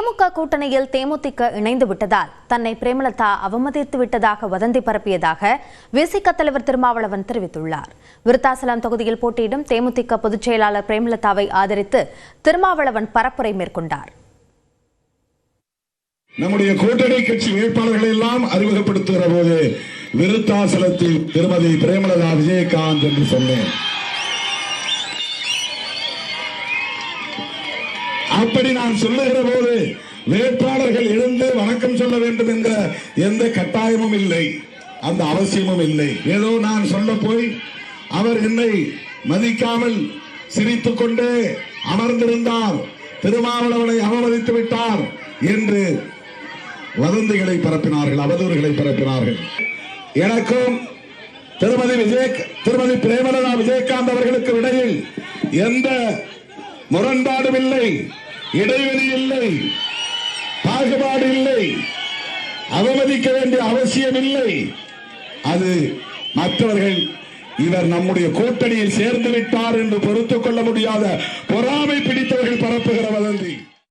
திமுக கூட்டணியில் தேமுதிக இணைந்து விட்டதால் தன்னை பிரேமலதா அவமதித்து விட்டதாக வதந்தி பரப்பியதாக விசிக தலைவர் திருமாவளவன் தெரிவித்துள்ளார். விருத்தாசலம் தொகுதியில் போட்டியிடும் தேமுதிக பொதுச் செயலாளர் பிரேமலதாவை ஆதரித்து திருமாவளவன் பரப்புரை மேற்கொண்டார். நம்முடைய கூட்டணி கட்சி வேட்பாளர்களை எல்லாம் அறிமுகப்படுத்துகிற போது விருத்தாசலத்தில் திருமதி பிரேமலதா விஜயகாந்த் என்று சொன்னேன். அப்படி நான் சொல்லுகிற போது வேட்பாளர்கள் எழுந்து வணக்கம் சொல்ல வேண்டும் என்ற எந்த கட்டாயமும் இல்லை, அந்த அவசியமும் இல்லை. ஏதோ நான் சொல்ல போய் அவர் என்னை மதிக்காமல் சிரித்துக் கொண்டே அமர்ந்திருந்தார், திருமாவளவனை அவமதித்து விட்டார் என்று வதந்திகளை பரப்பினார்கள், அவதூறுகளை பரப்பினார்கள். எனக்கும் திருமதி பிரேமலதா விஜயகாந்த் அவர்களுக்கு இடையில் எந்த முரண்பாடும் இல்லை, இடைவெளி இல்லை, பாகுபாடு இல்லை, அவமதிக்க வேண்டிய அவசியம் இல்லை. அது மற்றவர்கள் இவர் நம்முடைய கூட்டணியில் சேர்ந்து விட்டார் என்று பொறுத்துக் கொள்ள முடியாத பொறாமை பிடித்தவர்கள் பரப்புகிற வதந்தி.